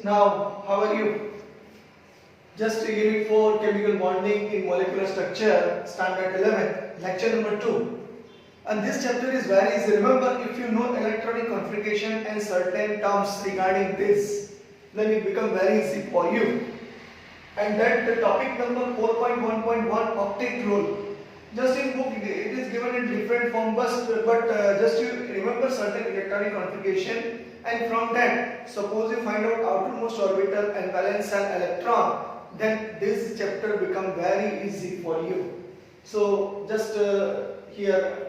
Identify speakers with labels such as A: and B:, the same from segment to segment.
A: Now, how are you? Just Unit 4 Chemical Bonding in Molecular Structure, Standard 11, Lecture number 2. And this chapter is very easy. Remember, if you know electronic configuration and certain terms regarding this, then it becomes very easy for you. And that the topic number 4.1.1 octet rule. Just in book it is given in different form, but just you remember certain electronic configuration, and from that suppose you find out outermost orbital and valence shell electron, then this chapter become very easy for you. So just here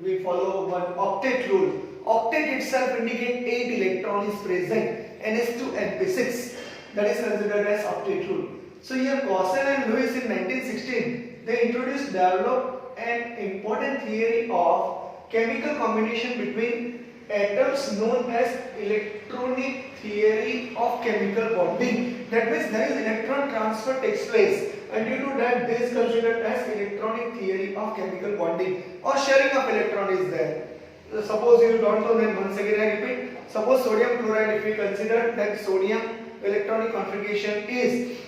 A: we follow one octet rule. Octet itself indicate 8 electron is present, ns2 and p6, that is considered as octet rule. So here Cossel and Lewis in 1916 they introduced, developed an important theory of chemical combination between atoms known as electronic theory of chemical bonding. That means there is electron transfer takes place, and due to that this is considered as electronic theory of chemical bonding, or sharing of electron is there. Suppose you don't know, then once again I repeat. Suppose sodium chloride, if we consider that sodium electronic configuration is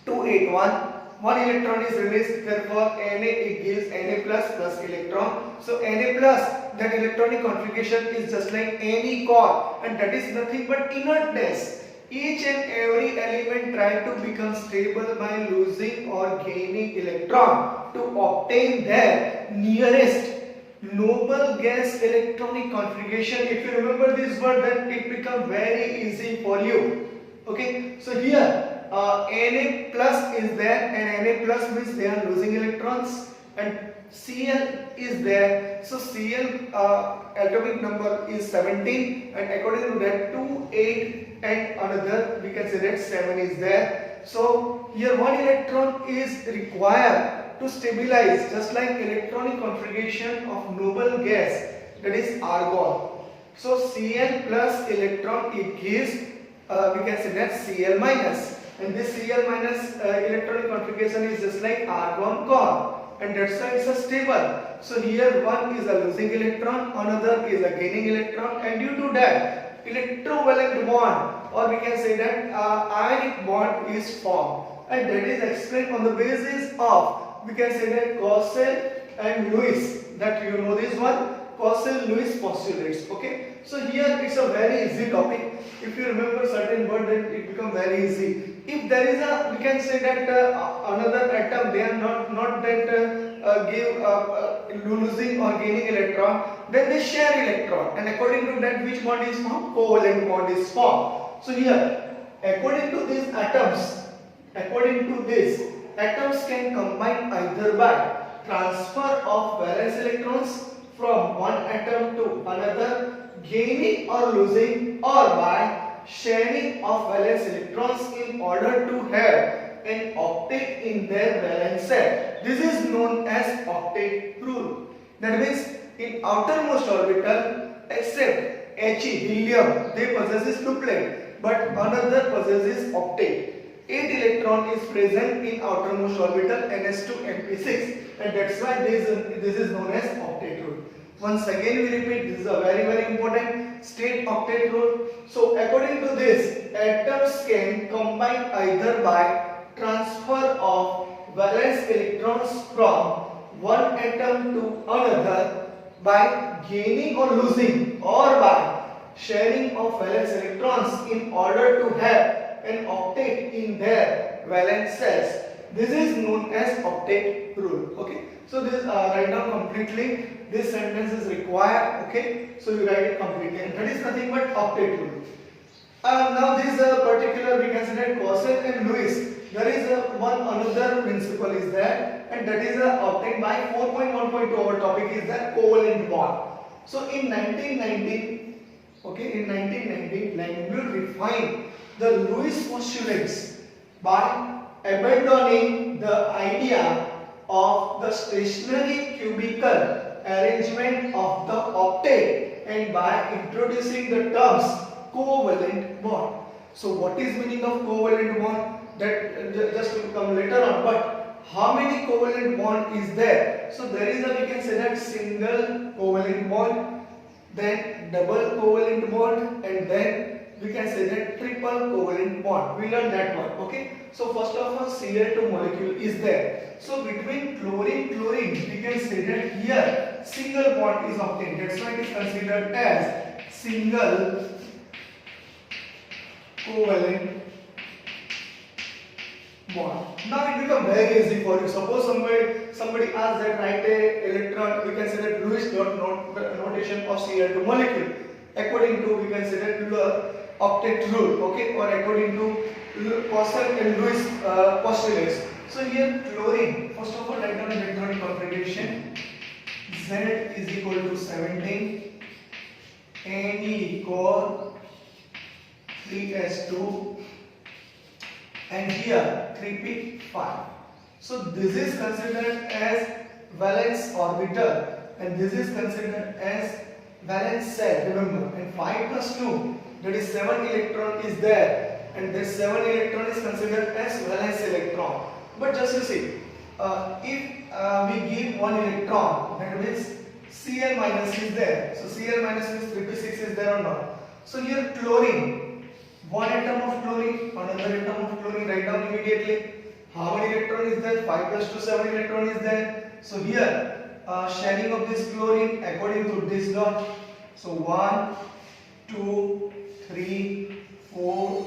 A: 281, one electron is released, therefore Na it gives Na plus electron. So Na plus, that electronic configuration is just like any core, and that is nothing but inertness. Each and every element try to become stable by losing or gaining electron to obtain their nearest noble gas electronic configuration. If you remember this word, then it becomes very easy for you. Okay, so here Na plus is there, and Na plus means they are losing electrons, and Cl is there. So Cl atomic number is 17, and according to that 2, 8 and another we can say that 7 is there. So here one electron is required to stabilize, just like electronic configuration of noble gas, that is argon. So Cl plus electron it gives we can say that Cl minus, and this Cl minus electronic configuration is just like argon core, and that's why it's a stable. So here one is a losing electron, another is a gaining electron, and due to that electrovalent bond, or we can say that ionic bond is formed, and that is explained on the basis of, we can say that Cossel and Lewis, that you know this one, Cossel-Lewis postulates. Okay, so here it's a very easy topic. If you remember certain word, then it becomes very easy. If there is a, we can say that another atom, they are not that give losing or gaining electron, then they share electron, and according to that which bond is formed? Covalent bond is formed. So here, according to these atoms, atoms can combine either by transfer of valence electrons from one atom to another, gaining or losing, or by sharing of valence electrons in order to have an octet in their valence set. This is known as octet rule. That means in outermost orbital, except He, helium, they possesses duplet, but another possesses octet. 8 electron is present in outermost orbital, ns2 and p6, and that's why this is known as octet rule. Once again we repeat, this is a very important state octet rule. So according to this, atoms can combine either by transfer of valence electrons from one atom to another, by gaining or losing, or by sharing of valence electrons in order to have an octet in their valence cells. This is known as octet rule. Okay, so this write down completely. This sentence is required. Okay, so you write it completely, and that is nothing but octet rule. Now this particular we consider Cossel and Lewis. There is one another principle is there, and that is obtained by 4.1.2. Our topic is the covalent bond. So in 1919, okay, in 1919, Langmuir refined the Lewis postulates by abandoning the idea of the stationary cubical arrangement of the octet, and by introducing the terms covalent bond. So what is meaning of covalent bond? That just will come later on, but how many covalent bond is there? So there is a, we can say that single covalent bond, then double covalent bond, and then we can say that triple covalent bond. We learned that one. Okay. So first of all, Cl2 molecule is there. So between chlorine, we can say that here single bond is obtained. That's why it is considered as single covalent bond. Now it becomes very easy for you. Suppose somebody asks that write a electron, we can say that Lewis dot notation of Cl2 molecule. According to, we can say that octet rule, okay, or according to Poisson and Lewis postulates. So here chlorine, first of all write down electronic configuration. Z is equal to 17, Ne core 3s2, and here 3p5. So this is considered as valence orbital and this is considered as valence shell, remember, and 5 plus 2, that is 7 electron is there, and this 7 electron is considered as valence electron. But just you see, if we give 1 electron, that means Cl minus is there. So Cl minus means 3p6 is there or not. So here chlorine, 1 atom of chlorine, another atom of chlorine, write down immediately. How many electron is there? 5 plus 2, 7 electron is there. So here sharing of this chlorine according to this dot. So 1, 2, 3, 4,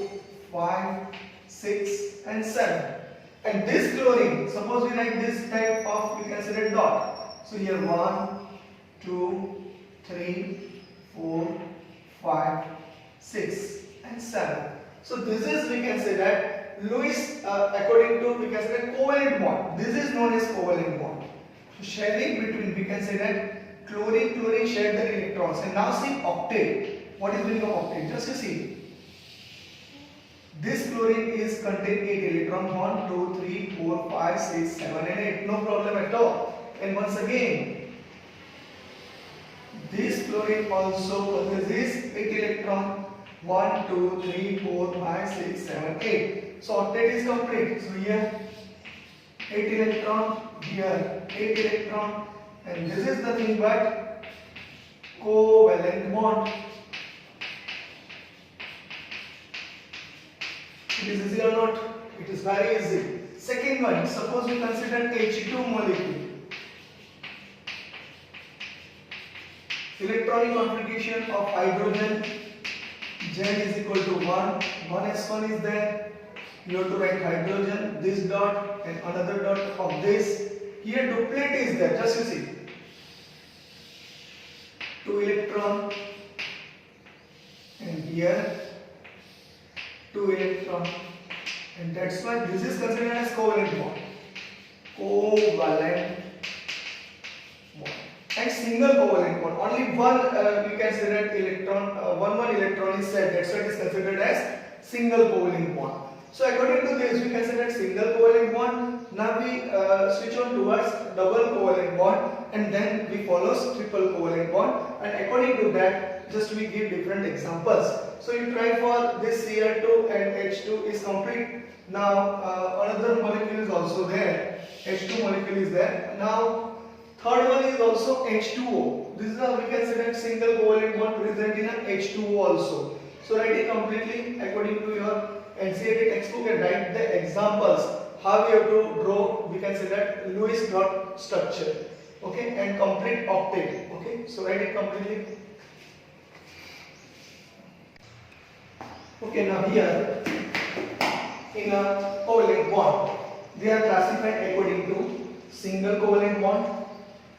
A: 5, 6 and 7. And this chlorine, suppose we write this type of, we consider dot. So here 1, 2, 3, 4, 5, 6 and 7. So this is, we can say that Lewis according to, we can say that covalent bond. This is known as covalent bond. So sharing between, we can say that chlorine shared their electrons. And now see octet. What is meaning of octet? Just you see. This chlorine is contain 8 electron, 1, 2, 3, 4, 5, 6, 7 and 8. No problem at all. And once again, this chlorine also possesses 8 electron, 1, 2, 3, 4, 5, 6, 7, 8. So octet is complete. So here 8 electron, here 8 electron, and this is nothing but covalent bond. It is easy or not? It is very easy. Second one, suppose we consider H2 molecule. Electronic configuration of hydrogen, Z is equal to 1, 1s1 is there. You have to write hydrogen, this dot and another dot of this. Here duplet is there, just you see. 2 electron and here 2 electron, and that's why this is considered as covalent bond. Covalent bond. And single covalent bond. Only one we can say that electron, one electron is said. That's why it is considered as single covalent bond. So according to this, we consider single covalent bond. Now we switch on towards double covalent bond, and then we follow triple covalent bond. And according to that, just we give different examples. So you try for this Cl2 and H2 is complete. Now another molecule is also there. H2 molecule is there. Now third one is also H2O. This is how we consider single covalent bond present in an H2O also. So write it completely according to your NCERT textbook and write the examples how we have to draw, we can say that Lewis dot structure, okay, and complete octet, okay. So write it completely. Okay, now here in a covalent bond, they are classified according to single covalent bond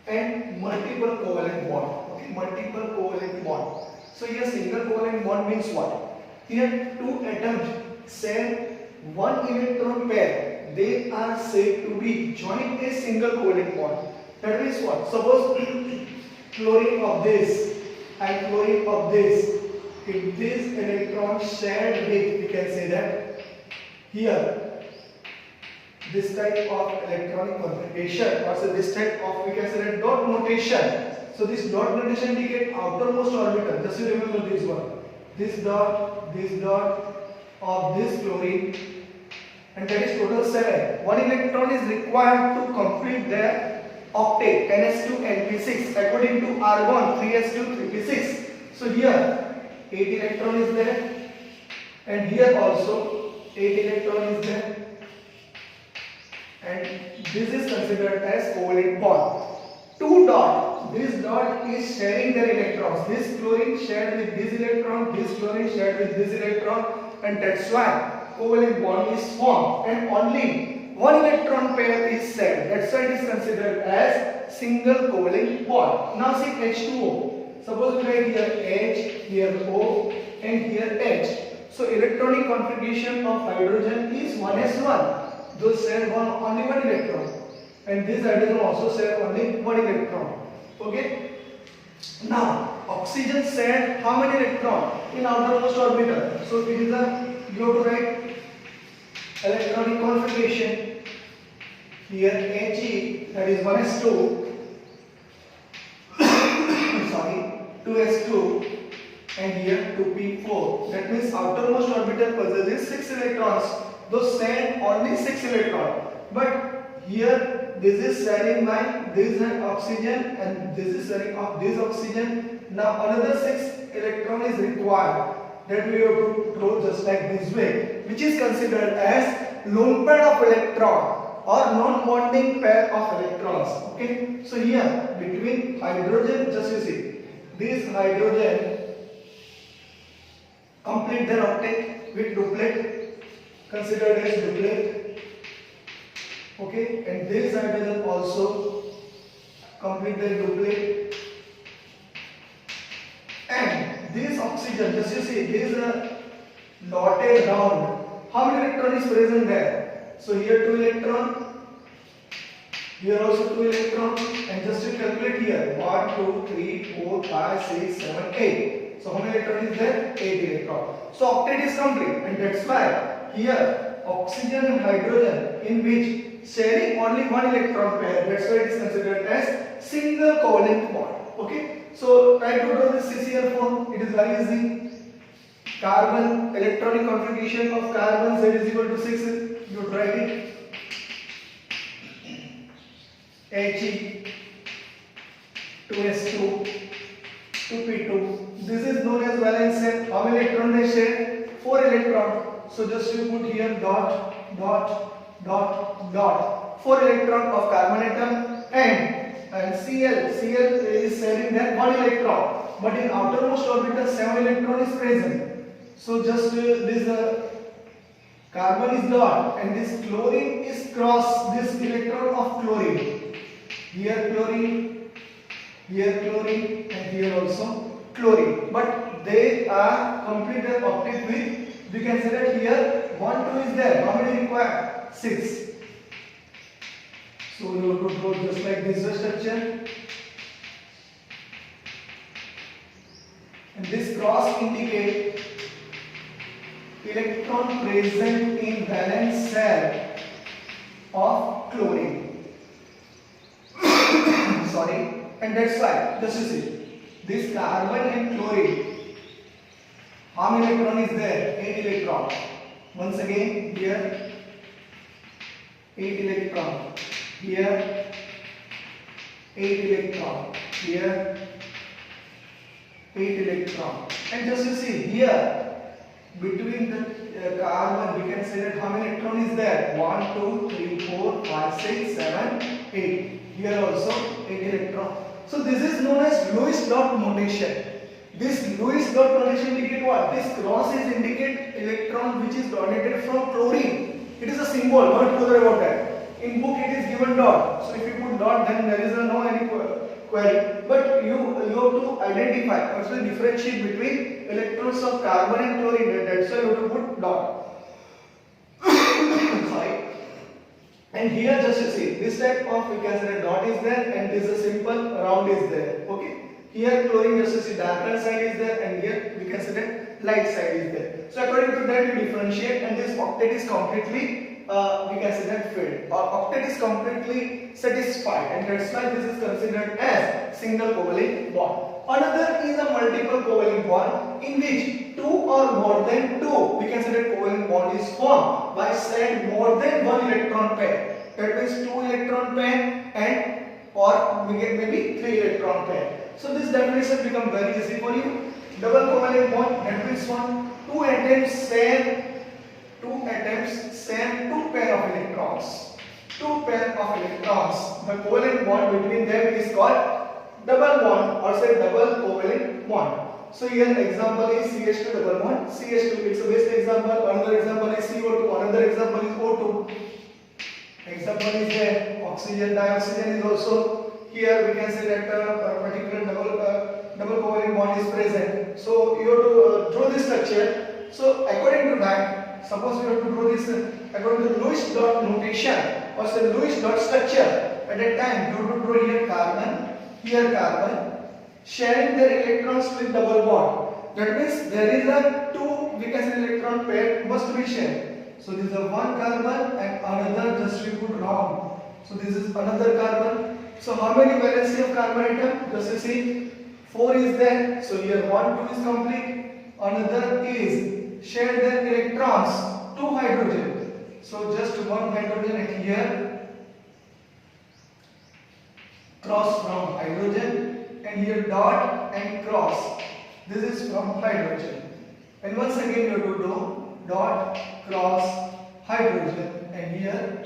A: and multiple covalent bond. Okay, multiple covalent bond. So here single covalent bond means what? Here two atoms share one electron pair. They are said to be joined a single covalent bond. That means what? Suppose chlorine of this and chlorine of this. If this electron shared with, we can say that here this type of electronic configuration, or so this type of, we can say that dot notation. So this dot notation indicate outermost orbital. Just you remember this one. This dot of this chlorine, and that is total 7. One electron is required to complete their octet ns2 np6 according to argon 3s2 3p6. So here 8 electron is there, and here also 8 electron is there, and this is considered as covalent bond. Two dot, this dot is sharing their electrons. This chlorine shared with this electron, this chlorine shared with this electron, and that's why covalent bond is formed, and only one electron pair is shared. That's why it is considered as single covalent bond. Now see H2O. Suppose we write here H, here O, and here H. So electronic configuration of hydrogen is 1s1. Those share only one electron, and this hydrogen also share only one electron. Okay. Now oxygen share how many electron in outermost orbital? So it is a, you have to write electronic configuration. Here He, that is 1s2. Sorry, 2s2. And here 2p4. That means outermost orbital possesses 6 electrons. Those share only 6 electrons. But here this is sharing by this oxygen, and this is sharing of this oxygen. Now another 6 electron is required. That we have to draw just like this way, which is considered as lone pair of electron or non-bonding pair of electrons. Okay. So here between hydrogen, just you see, this hydrogen complete their octet with duplet, considered as duplet. Okay, and this hydrogen also complete their duplet, and this oxygen, just you see, there is a dotted round. How many electron is present there? So here 2 electron, here also 2 electron, and just to calculate here 1, 2, 3, 4, 5, 6, 7, 8. So how many electron is there? 8 electron. So octet is complete, and that's why here oxygen and hydrogen in which sharing only one electron pair. That's why it is considered as single covalent bond. Okay. So try to draw this CCl4. It is very easy. Carbon, electronic configuration of carbon Z is equal to 6. You try it. He, 2s2, 2p2. This is known as valence shell. How many electrons they share? 4 electrons. So just you put here dot, dot, dot, dot. 4 electron of carbon atom, and Cl is sharing that 1 electron. But in outermost orbital 7 electron is present. So just this carbon is dot, and this chlorine is cross this electron of chlorine. Here chlorine, and here also chlorine. But they are complete their octet with, we can say that here 1, 2 is there. How many required? 6. So you have to draw just like this structure. And this cross indicates electron present in valence shell of chlorine. Sorry, and that's why, just you see, this carbon and chlorine, how many electron is there? 8 electron. Once again, here 8 electron, here 8 electron, here 8 electron, and just you see here between the carbon, we can say that how many electron is there? 1, 2, 3, 4, 5, 6, 7, 8. Here also 8 electron. So this is known as Lewis dot notation. This Lewis dot notation indicate what? This cross is indicate electron which is donated from chlorine. It is a symbol, not bother about that. In book it is given dot. So if you put dot, then there is no any query. But you have to identify, also differentiate between electrons of carbon and chlorine. That's why you have to put dot. Sorry. And here just you see, this type of, we can say dot is there, and this is a simple round is there. Okay. Here chlorine, just you see, darker side is there, and here we can say that light side is there. So according to that you differentiate, and this octet is completely, we can say that filled, or octet is completely satisfied, and that's why this is considered as single covalent bond. Another is a multiple covalent bond in which 2 or more than 2, we can say that covalent bond is formed by sharing more than 1 electron pair. That means 2 electron pair, and or we get maybe 3 electron pair. So this definition become very easy for you. Double covalent bond, that means one two atoms same two pair of electrons. Two pair of electrons. The covalent bond between them is called double bond or say double covalent bond. So here example is CH2 double bond CH2. It's a best example. Another example is CO2. Another example is O2. Example is there. Oxygen dioxygen is also here. We can say that a particular double covalent bond is present. So you have to draw this structure. So according to that, suppose we have to draw this according to Lewis dot notation or say Lewis dot structure. At that time, you have to draw here carbon, sharing their electrons with double bond. That means there is a two, we can say, electron pair must be shared. So this is a one carbon and another, just we put round. So this is another carbon. So how many valency of carbon atom? Just you see, 4 is there. So here 1, 2 is complete. Another is share their electrons, 2 hydrogen. So just one hydrogen and here cross from hydrogen and here dot and cross. This is from hydrogen. And once again you have to do dot cross hydrogen and here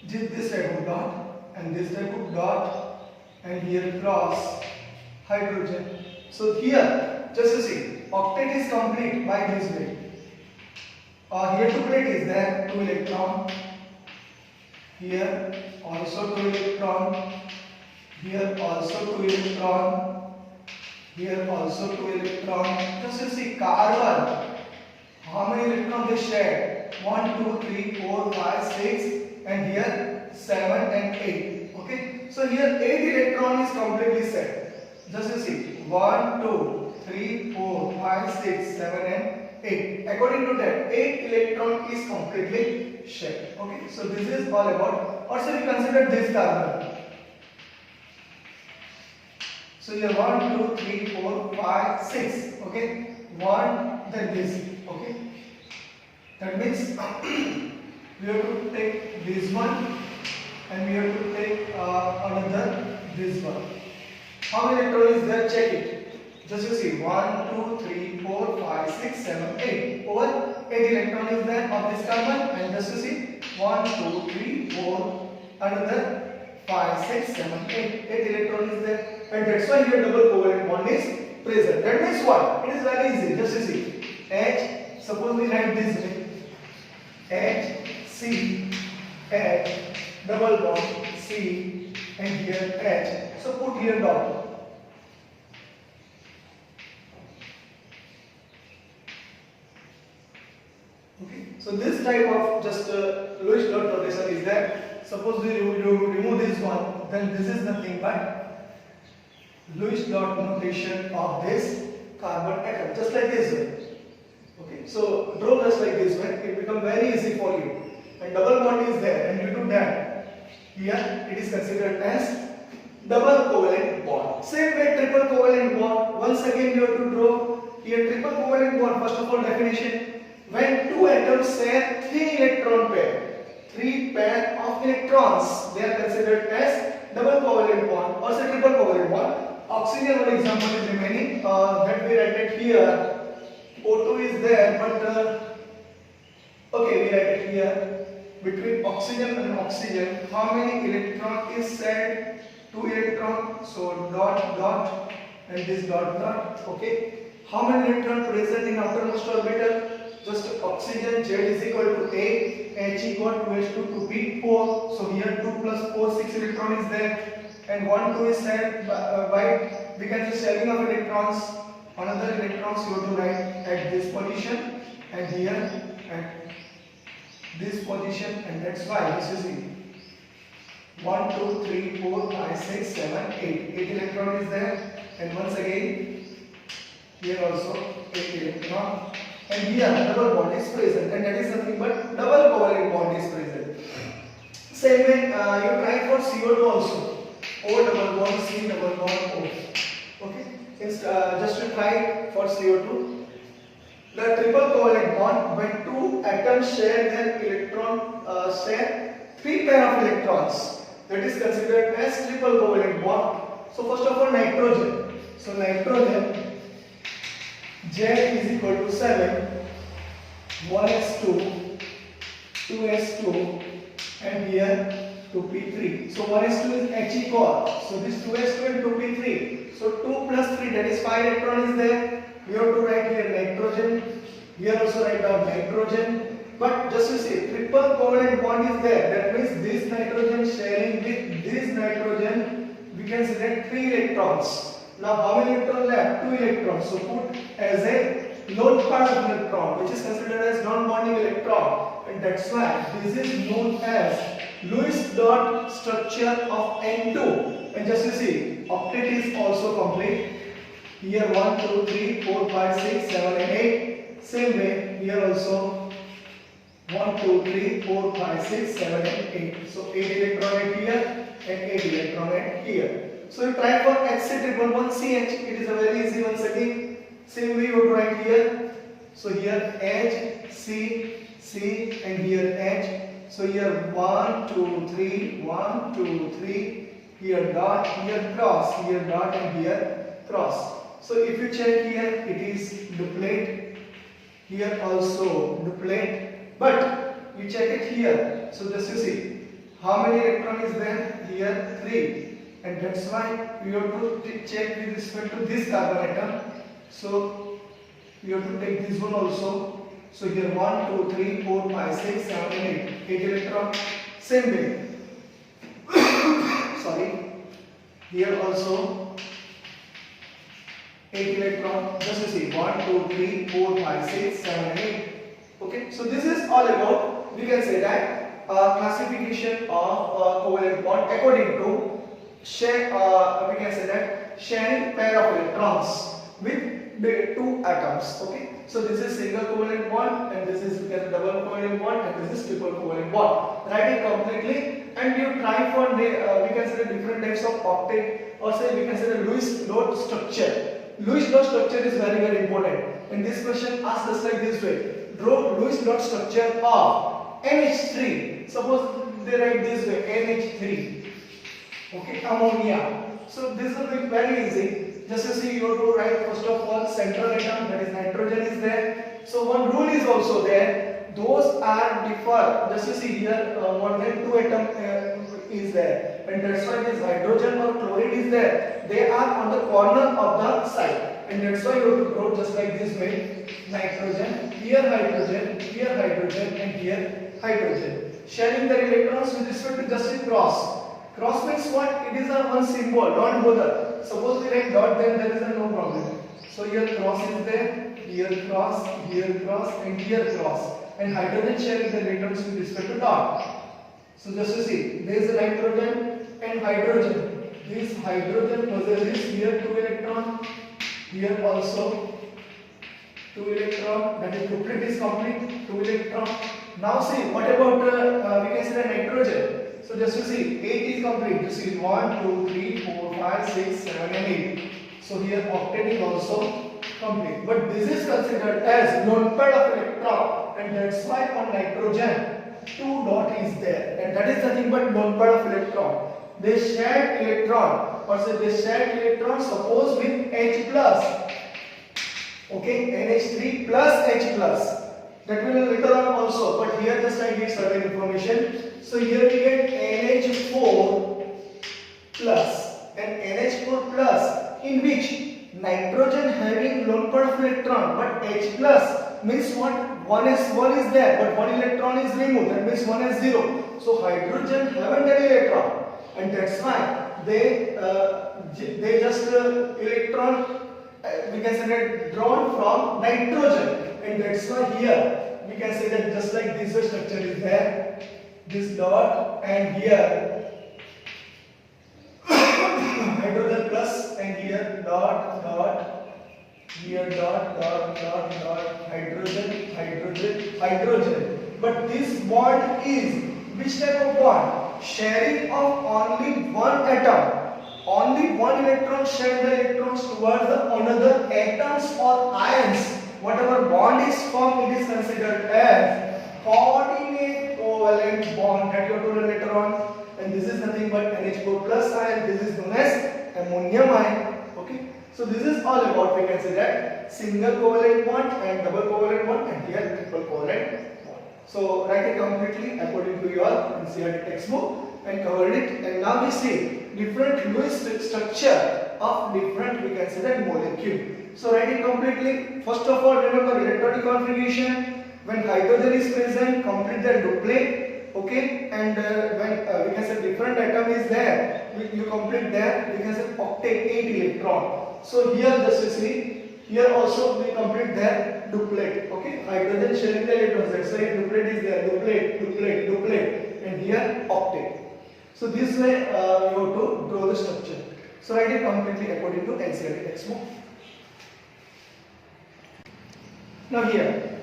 A: this type of dot and this type of dot and here cross hydrogen. So here just you see octet is complete by this way. Here 2 plate is there, 2 electron. Here also 2 electron. Here also 2 electron. Here also 2 electron. Just you see carbon. How many electrons they share? 1, 2, 3, 4, 5, 6 and here 7 and 8. Okay. So here 8 electron is completely set. Just you see 1, 2, 3, 4, 5, 6, 7 and 8. According to that 8 electron is completely shared. Okay. So this is all about. Also we consider this carbon. So here 1, 2, 3, 4, 5, 6. Okay. 1 then this. Okay. That means we have to take this one and we have to take another this one. How many electrons is there? Check it. Just you see 1, 2, 3, 4, 5, 6, 7, 8. Over 8 electron is there of this carbon and just you see 1, 2, 3, 4, another 5, 6, 7, 8. 8 electron is there. And that's why here double covalent bond is present. That means what? It is very easy. Just you see H. Suppose we write this way. H, C, H, double bond C, and here H. So put here dot. Okay. So this type of just Lewis dot notation is there. Suppose we remove this one, then this is nothing but Lewis dot notation of this carbon atom, just like this way. Okay, so draw just like this way, it becomes very easy for you. And double bond is there, and due to that, here it is considered as double covalent bond. Same way triple covalent bond. Once again you have to draw here triple covalent bond. First of all, definition: when two atoms share 3 electron pair, 3 pair of electrons, they are considered as double covalent bond or say triple covalent bond. Oxygen, one example is remaining that we write it here. O2 is there, but okay, we write it here. Between oxygen and oxygen, how many electron is shared? 2 electron. So dot dot and this dot dot. Okay. How many electron present in outermost orbital? Just oxygen Z is equal to 8, H equal to H2 to B 4. So here 2 plus 4, 6 electron is there, and 1, 2 is shared by we can say sharing of electrons. Another electrons you have to write at this position and here at this position, and that's why this is it. 1, 2, 3, 4, 5, 6, 7, 8. 8 electron is there, and once again here also 8 electron, and here double bond is present, and that is nothing but double covalent bond is present. Same way you try for CO2 also. O double bond C double bond O. Okay. Just to try for CO2, the triple covalent bond when 2 atoms share their electron share 3 pair of electrons, that is considered as triple covalent bond. So first of all, nitrogen. So nitrogen Z is equal to 7, 1s2, 2s2, and here 2p3. So 1s2 is He core. So this 2s2 and 2p3. So 2 plus 3, that is 5 electron is there. We have to write here nitrogen. Here also write down nitrogen. But just you see, triple covalent bond is there. That means this nitrogen sharing with this nitrogen, we can select 3 electrons. Now how many electrons left? 2 electrons. So put as a lone pair of electron, which is considered as non-bonding electron, and that's why this is known as Lewis dot structure of N2. And just you see, octet is also complete. Here 1, 2, 3, 4, 5, 6, 7 and 8. Same way here also 1, 2, 3, 4, 5, 6, 7 and 8. So 8 electron at here and 8 electron at here. So you try for HC111CH. It is a very easy one setting. Same way you have to write here. So here H, C, C, and here H. So here 1, 2, 3, 1, 2, 3. Here dot, here cross, here dot, and here cross. So if you check here, it is duplet. Here also duplet. But you check it here. So just you see, how many electron is there? Here 3. And that's why you have to check with respect to this carbon atom. So you have to take this one also. So here 1, 2, 3, 4, 5, 6, 7, 8. 8 electron. Same way. Sorry. Here also 8 electron. Just you see 1, 2, 3, 4, 5, 6, 7, 8. Okay. So this is all about, we can say that classification of covalent bond according to share, we can say that sharing pair of electrons with the 2 atoms. Okay. So this is single covalent bond, and this is double covalent bond, and this is triple covalent bond. Write it completely, and you try for we can say different types of octet, or say we can say the Lewis dot structure. Lewis dot structure is very very important. And this question asks us like this way: draw Lewis dot structure of NH3. Suppose they write this way: NH3. Okay, ammonia. So this will be very easy. Just to see, you have to write first of all central atom, that is nitrogen is there. So one rule is also there. Those are differ. Just to see here, more than 2 atom is there, and that's why this hydrogen or chlorine is there. They are on the corner of the side, and that's why you have to draw just like this way: nitrogen, here hydrogen, here hydrogen, and here hydrogen. Sharing the electrons with respect to just a cross. Cross means what? It is a one symbol, not bother. Suppose we write dot, then there is no problem. So here cross is there, here cross, and here cross. And hydrogen sharing the electrons with respect to dot. So just to see, there is a nitrogen and hydrogen. This hydrogen possesses here 2 electron, here also 2 electron. That is duplet is complete, 2 electron. Now see, what about we can say the nitrogen? So just to see, 8 is complete. You see 1, 2, 3, 4, 5, 6, 7 and 8. So here octet is also complete. But this is considered as lone pair of electron, and that's why on nitrogen 2 dot is there. And that is nothing but lone pair of electron. They shared electron, or say they shared electron suppose with H plus. Okay, NH3 plus H plus. That will later on also, but here just I give certain information. So here we get NH4 plus, and NH4 plus in which nitrogen having lone pair of electron, but H plus means what? 1 is there, but 1 electron is removed. That means 1 is 0. So hydrogen haven't any electron, and that's why they just electron we can say that drawn from nitrogen, and that's why here we can say that just like this structure is there, this dot, and here hydrogen plus, and here dot, here dot, hydrogen. But this bond is which type of bond? Sharing of only one atom. Only one electron share the electrons towards the another atoms or ions. Whatever bond is formed, it is considered as coordinate covalent bond, that you have to learn later on. And this is nothing but NH4 plus ion. This is known as ammonium ion. Okay. So this is all about, we can say that single covalent bond and double covalent bond, and here triple covalent bond. So write it completely according to your NCERT textbook and covered it. And now we see different Lewis structure of different, we can say that, molecule. So write it completely. First of all, remember electronic configuration. When hydrogen is present, complete the duplet. Okay, and when we can say different atom is there, you complete there. We can say octet, 8 electron. So here just you see, here also we complete their duplet. Okay, hydrogen sharing the electrons. That's why duplet is there. Duplet, duplet, duplet, and here octet. So this way you have to draw the structure. So write it completely according to NCERT textbook. Now here,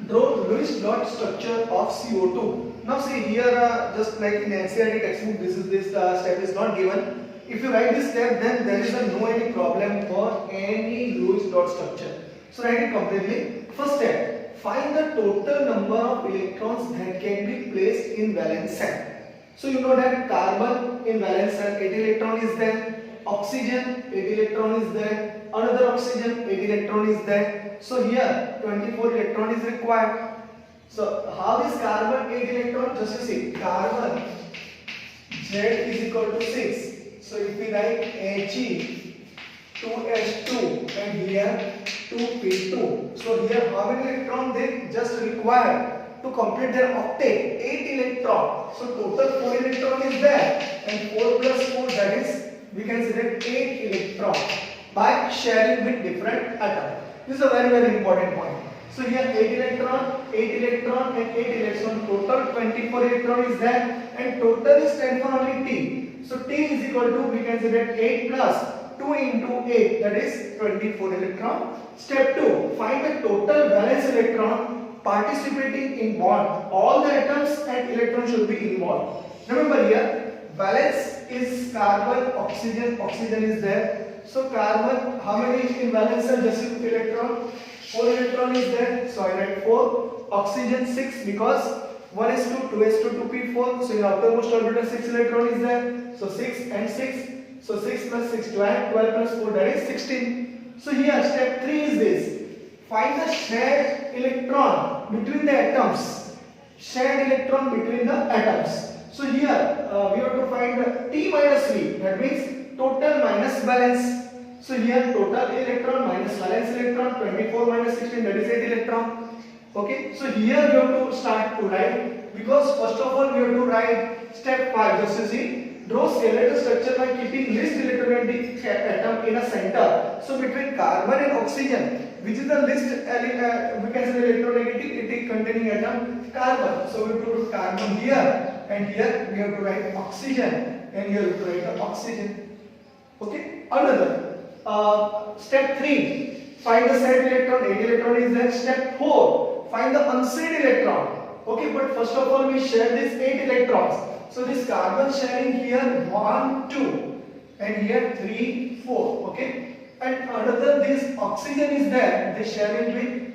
A: draw Lewis dot structure of CO2. Now see here, just like in NCERT textbook, this step is not given. If you write this step, then there is no any problem for any Lewis dot structure. So write it completely. First step, find the total number of electrons that can be placed in valence shell. So you know that carbon in valence shell 8 electron is there, oxygen 8 electron is there, another oxygen 8 electron is there. So here 24 electron is required. So how is carbon 8 electron? Just you see, carbon Z is equal to 6. So if we write He 2s2 and here 2p2. So here how many electron they just require to complete their octet? 8 electron. So total 4 electron is there, and 4 plus 4, that is, we can say that 8 electron by sharing with different atom. This is a very important point. So here 8 electron, 8 electron and 8 electron, total 24 electron is there, and total is 10 for only T. So T is equal to, we can say that 8 plus 2 into 8, that is 24 electron. Step 2, find the total valence electron participating in bond. All the atoms and electrons should be involved. Remember here, valence is carbon, oxygen, oxygen is there. So carbon, how many is in valence? Just electron, 4 electron is there. So I write 4. Oxygen 6 because 1s2, 2s2, 2p4. So in outermost orbital 6 electron is there. So 6 and 6. So 6 plus 6, 12. 12 plus 4, that is 16. So here step 3 is this. Find the shared electron between the atoms. Shared electron between the atoms. So here we have to find T minus V. That means total minus valence. So here total electron minus valence electron, 24 minus 16, that is 8 electron. Okay, so here you have to start to write, because first of all we have to write step 5. Just you see, draw skeletal structure by keeping least electromagnetic atom in a center. So between carbon and oxygen, which is the least we can say electronegativity containing atom? Carbon. So we have to put carbon here, and here we have to write oxygen, and here we have to write the oxygen. Okay, another step 3, find the shared electron. 8 electron is there. Step 4, find the unshared electron. Okay, but first of all we share these 8 electrons. So this carbon sharing here 1, 2, and here 3, 4. Okay, and another this oxygen is there. They share it with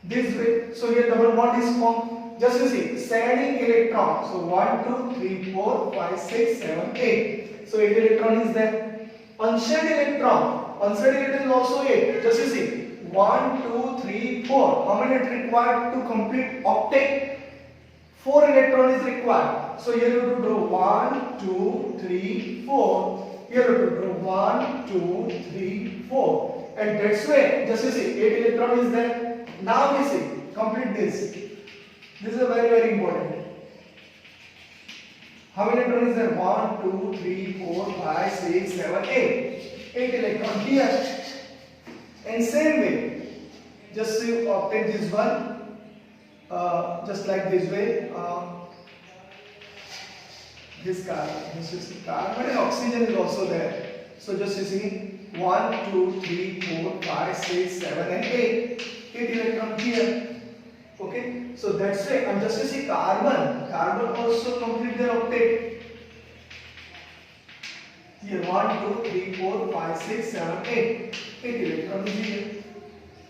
A: this way. So here double bond is formed. Just you see, sharing electron. So 1, 2, 3, 4, 5, 6, 7, 8. So 8 electron is there. Unshared electron. Unshared electron is also 8. Just you see, 1, 2, 3, 4. How many is required to complete octet? 4 electron is required. So here you have to draw 1, 2, 3, 4. Here you have to draw 1, 2, 3, 4. And that's way, just you see, 8 electron is there. Now we see, complete this. This is a very important. How many electrons is there? 1, 2, 3, 4, 5, 6, 7, 8. 8 electron here. And same way, just you obtain this one. Just like this way, this carbon, this is carbon and oxygen is also there. So just you see 1, 2, 3, 4, 5, 6, 7 and 8. 8 electron here. Okay, so that's why, and just you see carbon also complete their octet. Here 1, 2, 3, 4, 5, 6, 7, 8. 8 electrons here.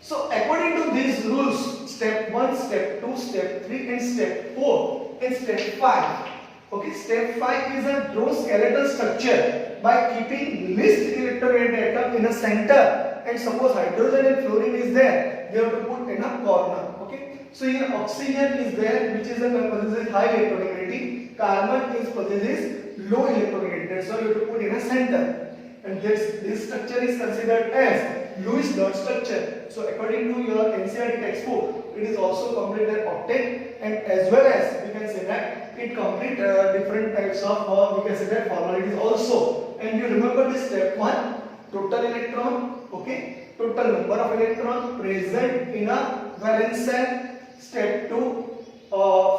A: So according to these rules, step 1, step 2, step 3 and step 4 and step 5, Okay, step 5 is a draw skeletal structure by keeping least electronegative atom in a center, and suppose hydrogen and fluorine is there, you have to put in a corner. Okay, so here oxygen is there, which is possesses high electronegativity, carbon is possesses low electronegativity, so you have to put in a center, and this structure is considered as Lewis dot structure. So according to your NCERT textbook, it is also complete an octet, and as well as we can say that it complete different types of we can say that formalities also. And you remember this step 1, total electron, okay, total number of electrons present in a valence shell. Step 2,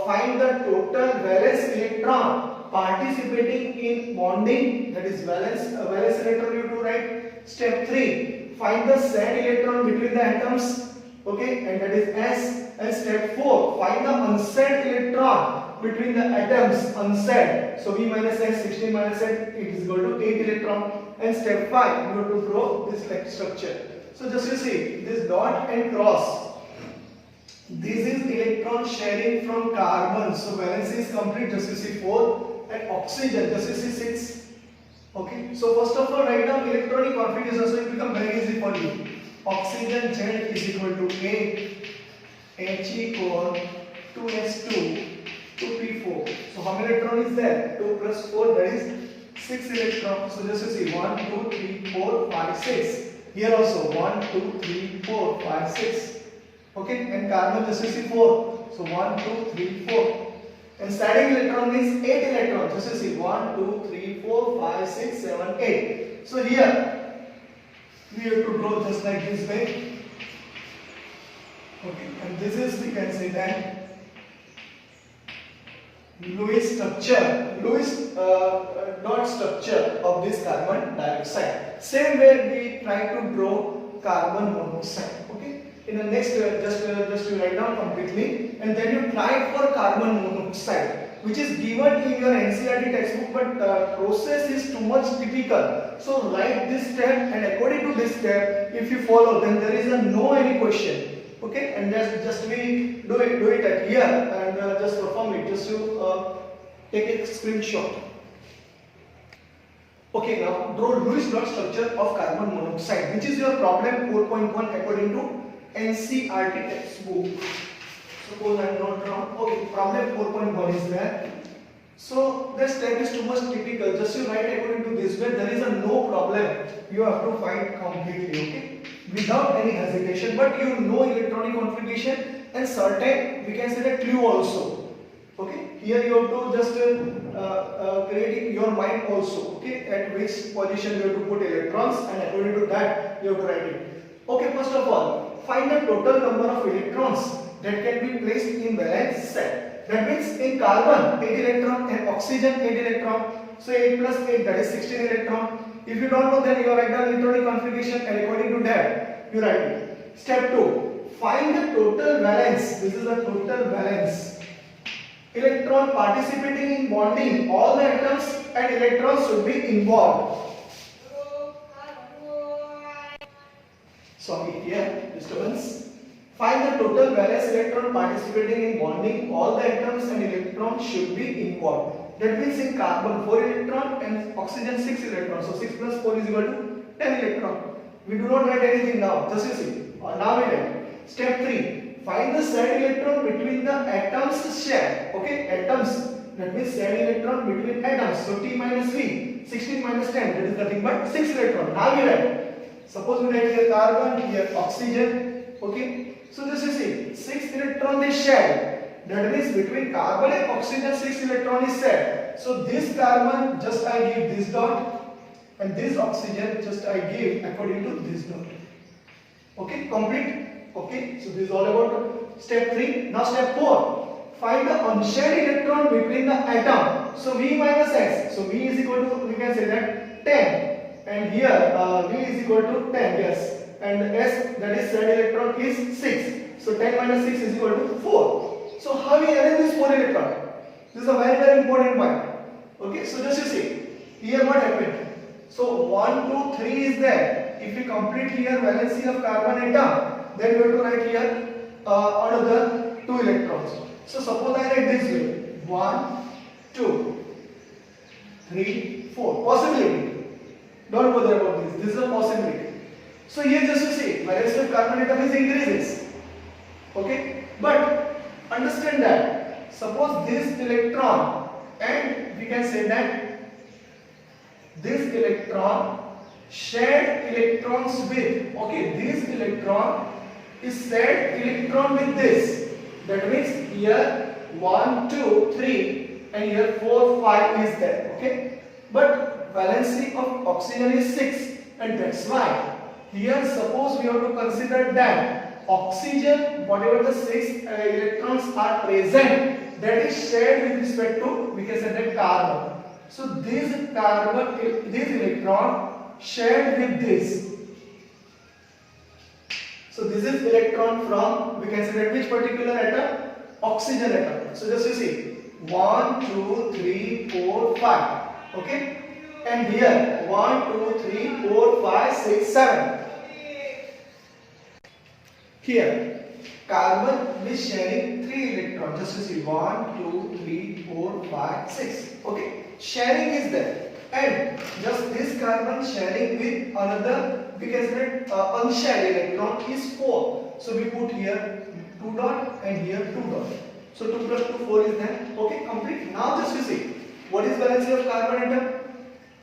A: find the total valence electron participating in bonding, that is valence electron you have to write. Step 3, find the shared electron between the atoms, okay, and that is S. And step 4, find the unshared electron between the atoms, unshared. So V minus S, 16 minus S, it is equal to 8 electron. And step 5, you have to draw this like structure. So just you see, this dot and cross, this is electron sharing from carbon. So valence is complete, just you see 4, and oxygen, just you see 6. Okay, so first of all, write down electronic configuration, so it becomes very easy for you. Oxygen Z is equal to 8, He4, 2s2, 2p4. So how many electron is there? 2 plus 4, that is 6 electrons. So just you see 1, 2, 3, 4, 5, 6. Here also 1, 2, 3, 4, 5, 6. Okay, and carbon just you see 4. So 1, 2, 3, 4. And static electron means 8 electrons. Just you see 1, 2, 3, 4, 5, 6, 7, 8. So here we have to draw just like this way. Okay, and this is, we can say that Lewis structure, Lewis dot structure of this carbon dioxide. Same way we try to draw carbon monoxide. Okay, in the next just you write down completely, and then you try for carbon monoxide, which is given in your NCERT textbook, but process is too much typical. So write this step, and according to this step, if you follow, then there is a no any question. Okay, and just we do it at here, and just perform it. Just you take a screenshot. Okay, now draw Lewis dot structure of carbon monoxide, which is your problem 4.1 according to NCERT textbook. Suppose I am not wrong. Okay, problem 4.1 is there. So this step is too much typical. Just you write according to this way. There is a no problem. You have to find completely. Okay, without any hesitation. But you know electronic configuration and certain, we can say that clue also. Okay, here you have to just create in your mind also. Okay, at which position you have to put electrons, and according to that you have to write it. Okay, first of all, find the total number of electrons that can be placed in valence shell. That means in carbon 8 electron and oxygen 8 electron. So 8 plus 8, that is 16 electron. If you don't know, then you write down electronic configuration, and according to that you write it. Step 2, find the total valence. This is the total valence. Electron participating in bonding, all the atoms and electrons should be involved. Sorry, here disturbance. Find the total valence electron participating in bonding, all the atoms and electrons should be involved. That means in carbon 4 electron and oxygen 6 electrons. So 6 plus 4 is equal to 10 electron. We do not write anything now. Just you see. Now we write. Step 3. Find the shared electron between the atoms shared. Okay, atoms. That means shared electron between atoms. So T minus V. 16 minus 10. That is nothing but 6 electron. Now we write. Suppose we write here carbon, here oxygen. Okay. So this you see, 6 electron is shared. That means between carbon and oxygen 6 electron is shared. So this carbon just I give this dot, and this oxygen just I give according to this dot. Okay, complete. Okay, so this is all about step 3. Now step 4. Find the unshared electron between the atom. So V minus S. So V is equal to, we can say that 10. And here V is equal to 10, yes. And S, that is shared electron, is 6. So 10 minus 6 is equal to 4. So how we arrange this 4 electron? This is a very important point. Okay, so just you see, here what happened? So 1, 2, 3 is there. If we complete here valency of carbon atom, then we have to write here another 2 electrons. So suppose I write this way, 1, 2. 3, 4. Possibility. Don't bother about this. This is a possibility. So here just you see, valency of carbon atom is increases. Okay? But understand that suppose this electron, and we can say that this electron shared electrons with, okay, this electron is shared electron with this. That means here 1, 2, 3 and here 4, 5 is there. Okay? But valency of oxygen is 6 and that's why here suppose we have to consider that oxygen, whatever the 6 electrons are present, that is shared with respect to, we can say that carbon. So this carbon, this electron shared with this. So this is electron from, we can say that which particular atom? Oxygen atom. So just you see 1, 2, 3, 4, 5. Okay? And here 1, 2, 3, 4, 5, 6, 7. Here carbon is sharing 3 electrons. Just you see 1, 2, 3, 4, 5, 6. Okay? Sharing is there. And just this carbon sharing with another, we can say that unshared electron is 4. So we put here 2 dot and here 2 dot. So 2 plus 2, 4 is there. Okay, complete. Now just you see, what is valency of carbon atom?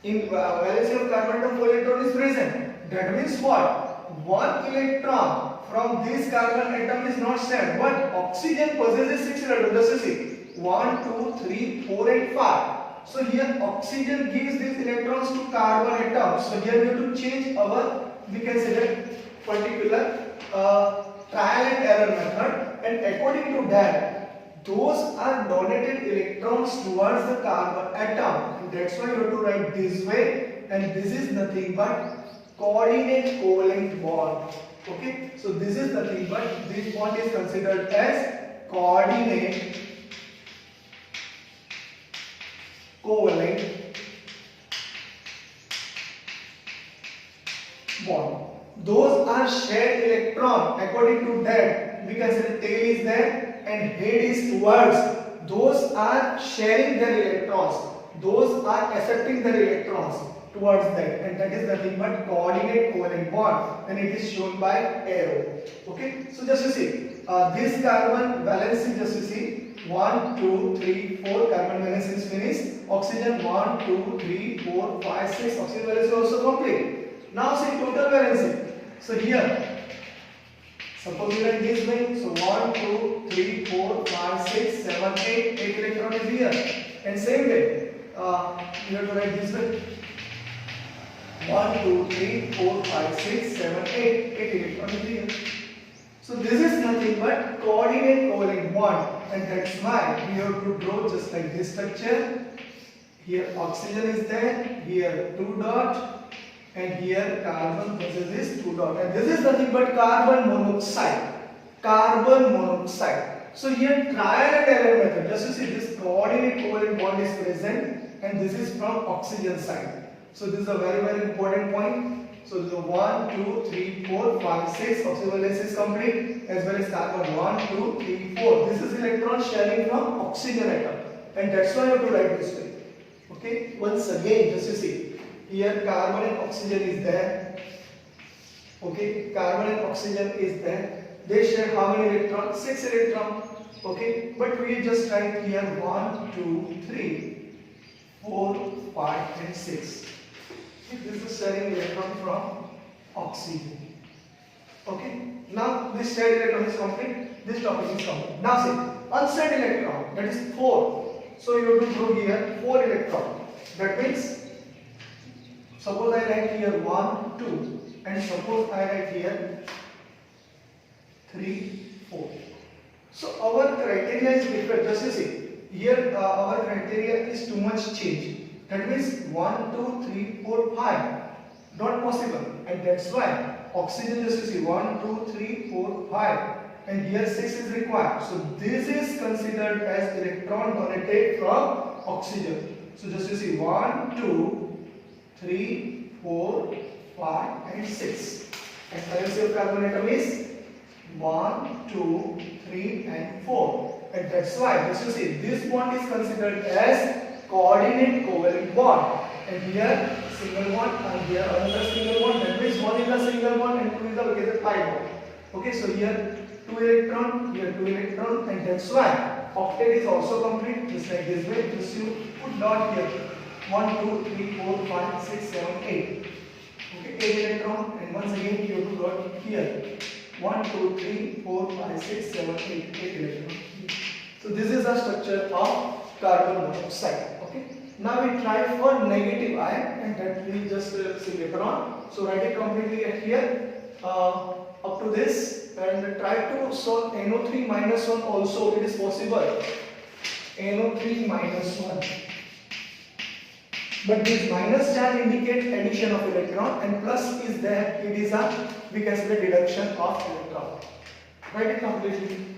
A: In valency of carbon atom, 4 electron is present. That means what? 1 electron from this carbon atom is not shared. But oxygen possesses 6 electrons. Just you see, 1, 2, 3, 4 and 5. So here oxygen gives these electrons to carbon atom. So here we have to change our, we can say that particular trial and error method, and according to that, those are donated electrons towards the carbon atom. And that's why you have to write this way, and this is nothing but coordinate covalent bond. Okay, so this is nothing but this bond is considered as coordinate covalent bond. Those are shared electron. According to that, we can say the tail is there and head is towards. Those are sharing their electrons. Those are accepting their electrons towards that, and that is nothing but coordinate covalent bond, and it is shown by arrow. Okay, so just you see, this carbon valency, just you see, 1, 2, 3, 4, carbon valence is finished. Oxygen 1, 2, 3, 4, 5, 6. Oxygen valence is also complete. Now see total valency. So here, suppose we write this way. So 1, 2, 3, 4, 5, 6, 7, 8. 8 electron is here. And same way, you have to write this way. 1, 2, 3, 4, 5, 6, 7, 8. 8 electron is here. So this is nothing but coordinate covalent bond, and that's why we have to draw just like this structure. Here oxygen is there, here 2 dot, and here carbon possesses 2 dot, and this is nothing but carbon monoxide. Carbon monoxide. So here trial and error method. Just to see, this coordinate covalent bond is present, and this is from oxygen side. So this is a very important point. So the 1, 2, 3, 4, 5, 6 oxygen valence is complete, as well as carbon 1, 2, 3, 4. This is electron sharing from oxygen atom, and that's why you have to write this way. Okay. Once again, just you see, here carbon and oxygen is there. Okay. Carbon and oxygen is there. They share how many electrons? 6 electrons. Okay. But we just write here 1, 2, 3, 4, 5, and 6. This is sharing electron from oxygen. Okay. Now this shared electron is complete. This topic is complete. Now see, unshared electron, that is 4. So you have to draw here 4 electron. That means, suppose I write here 1, 2, and suppose I write here 3, 4. So our criteria is different. Just you see, here our criteria is too much change. That means 1, 2, 3, 4, 5. Not possible. And that's why oxygen, just you see, 1, 2, 3, 4, 5. And here 6 is required. So this is considered as electron donated from oxygen. So just you see, 1, 2, 3, 4, 5, and 6. And valency of carbon atom is 1, 2, 3, and 4. And that's why, just you see, this bond is considered as coordinate covalent bond. And here single bond and here another single bond. That means one is a single bond and two is a pi bond. Okay, so here 2 electron, here 2 electron, and that's why octet is also complete. Just like this way, just you put dot here. 1, 2, 3, 4, 5, 6, 7, 8. Okay, 8 electron, and once again you have to dot here. 1, 2, 3, 4, 5, 6, 7, 8, 8 electron. So this is the structure of carbon monoxide. Okay. Now we try for negative ion, and that we just see later on. So write it completely at here up to this, and try to solve NO3 minus 1 also. It is possible. NO3 minus 1. But this minus charge indicates addition of electron, and plus is there. It is a, we can say, the deduction of electron. Write it completely.